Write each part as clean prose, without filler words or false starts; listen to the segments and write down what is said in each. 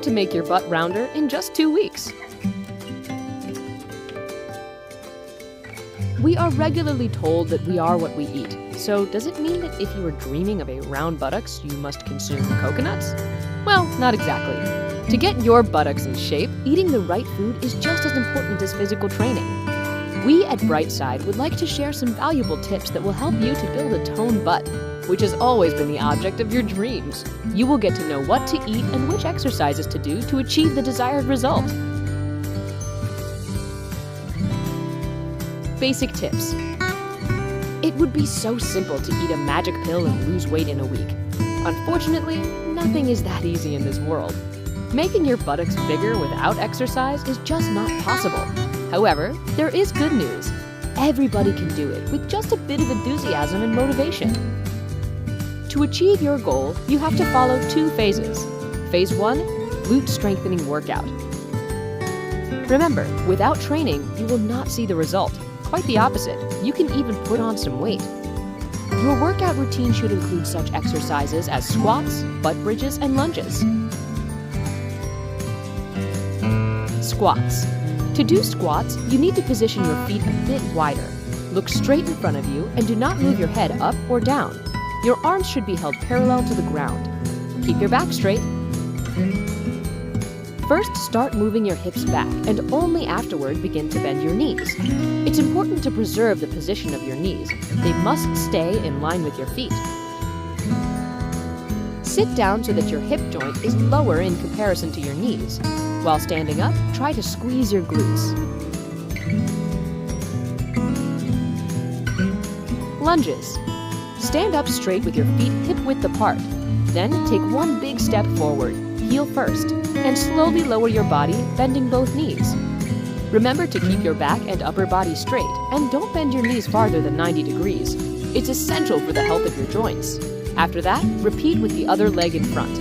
to make your butt rounder in just 2 weeks. We are regularly told that we are what we eat. So does it mean that if you are dreaming of a round buttocks, you must consume coconuts? Well, not exactly. To get your buttocks in shape, eating the right food is just as important as physical training. We at Brightside would like to share some valuable tips that will help you to build a toned butt, which has always been the object of your dreams. You will get to know what to eat and which exercises to do to achieve the desired result. Basic tips. It would be so simple to eat a magic pill and lose weight in a week. Unfortunately, nothing is that easy in this world. Making your buttocks bigger without exercise is just not possible. However, there is good news. Everybody can do it with just a bit of enthusiasm and motivation. To achieve your goal, you have to follow 2 phases. Phase 1, glute strengthening workout. Remember, without training, you will not see the result. Quite the opposite, you can even put on some weight. Your workout routine should include such exercises as squats, butt bridges, and lunges. Squats. To do squats, you need to position your feet a bit wider. Look straight in front of you and do not move your head up or down. Your arms should be held parallel to the ground. Keep your back straight. First, start moving your hips back and only afterward begin to bend your knees. It's important to preserve the position of your knees. They must stay in line with your feet. Sit down so that your hip joint is lower in comparison to your knees. While standing up, try to squeeze your glutes. Lunges. Stand up straight with your feet hip-width apart. Then take one big step forward, heel first, and slowly lower your body, bending both knees. Remember to keep your back and upper body straight, and don't bend your knees farther than 90 degrees. It's essential for the health of your joints. After that, repeat with the other leg in front.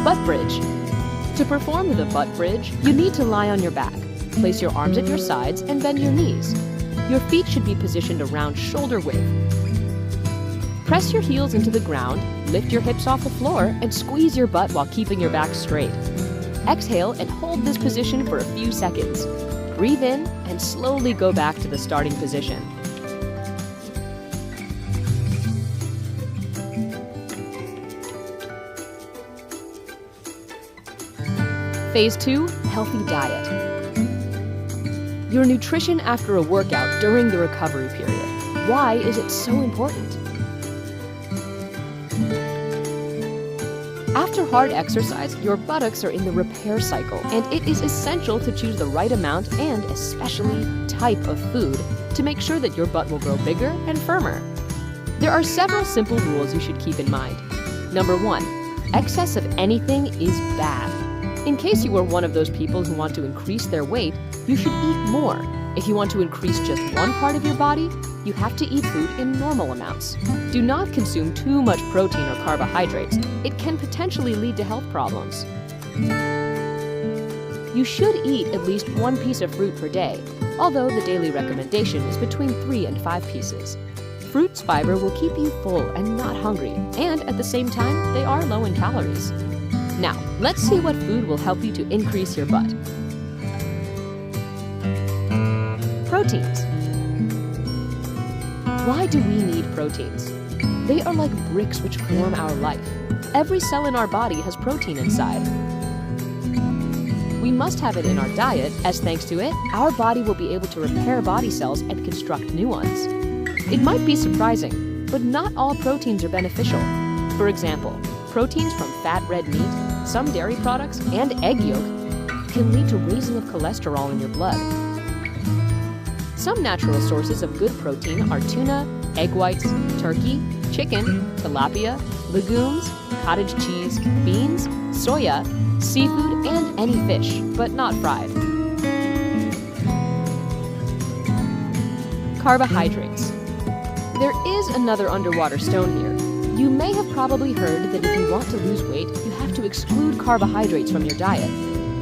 Butt bridge. To perform the butt bridge, you need to lie on your back. Place your arms at your sides and bend your knees. Your feet should be positioned around shoulder width. Press your heels into the ground, lift your hips off the floor, and squeeze your butt while keeping your back straight. Exhale and hold this position for a few seconds. Breathe in and slowly go back to the starting position. Phase 2, healthy diet. Your nutrition after a workout during the recovery period. Why is it so important? After hard exercise, your buttocks are in the repair cycle, and it is essential to choose the right amount and especially type of food to make sure that your butt will grow bigger and firmer. There are several simple rules you should keep in mind. Number 1, excess of anything is bad. In case you are one of those people who want to increase their weight, you should eat more. If you want to increase just one part of your body, you have to eat food in normal amounts. Do not consume too much protein or carbohydrates. It can potentially lead to health problems. You should eat at least 1 piece of fruit per day, although the daily recommendation is between 3 and 5 pieces. Fruit's fiber will keep you full and not hungry, and at the same time, they are low in calories. Now, let's see what food will help you to increase your butt. Proteins. Why do we need proteins? They are like bricks which form our life. Every cell in our body has protein inside. We must have it in our diet, as thanks to it, our body will be able to repair body cells and construct new ones. It might be surprising, but not all proteins are beneficial. For example, proteins from fat red meat, some dairy products, and egg yolk can lead to raising of cholesterol in your blood. Some natural sources of good protein are tuna, egg whites, turkey, chicken, tilapia, legumes, cottage cheese, beans, soya, seafood, and any fish, but not fried. Carbohydrates. There is another underwater stone here. You may have probably heard that if you want to lose weight, you have to exclude carbohydrates from your diet.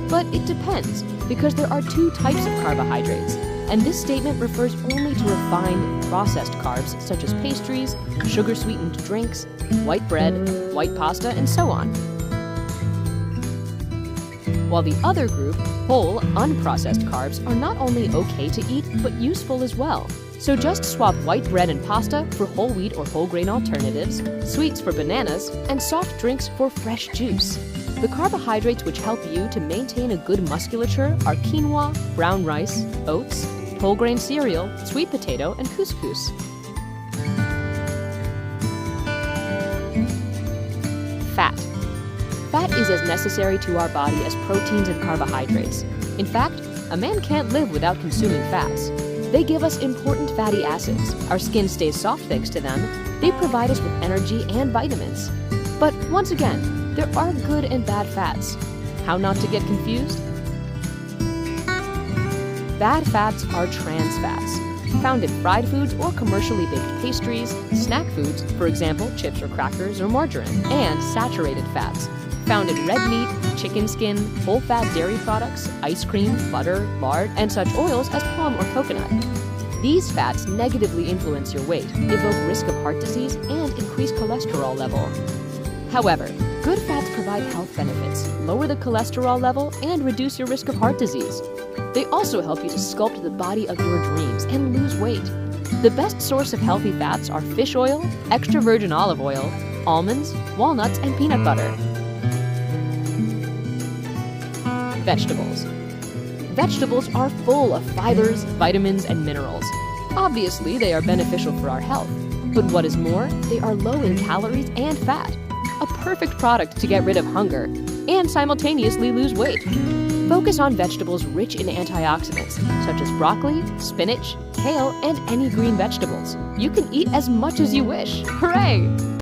But it depends, because there are 2 types of carbohydrates, and this statement refers only to refined, processed carbs such as pastries, sugar-sweetened drinks, white bread, white pasta, and so on. While the other group, whole, unprocessed carbs, are not only okay to eat, but useful as well. So just swap white bread and pasta for whole wheat or whole grain alternatives, sweets for bananas, and soft drinks for fresh juice. The carbohydrates which help you to maintain a good musculature are quinoa, brown rice, oats, whole grain cereal, sweet potato, and couscous. Fat. Fat is as necessary to our body as proteins and carbohydrates. In fact, a man can't live without consuming fats. They give us important fatty acids. Our skin stays soft thanks to them. They provide us with energy and vitamins. But once again, there are good and bad fats. How not to get confused? Bad fats are trans fats, found in fried foods or commercially baked pastries, snack foods, for example, chips or crackers or margarine, and saturated fats, found in red meat, chicken skin, whole fat dairy products, ice cream, butter, lard, and such oils as palm or coconut. These fats negatively influence your weight, evoke risk of heart disease, and increase cholesterol level. However, good fats provide health benefits, lower the cholesterol level, and reduce your risk of heart disease. They also help you to sculpt the body of your dreams and lose weight. The best source of healthy fats are fish oil, extra virgin olive oil, almonds, walnuts, and peanut butter. Vegetables. Vegetables are full of fibers, vitamins, and minerals. Obviously, they are beneficial for our health. But what is more, they are low in calories and fat. A perfect product to get rid of hunger and simultaneously lose weight. Focus on vegetables rich in antioxidants, such as broccoli, spinach, kale, and any green vegetables. You can eat as much as you wish. Hooray!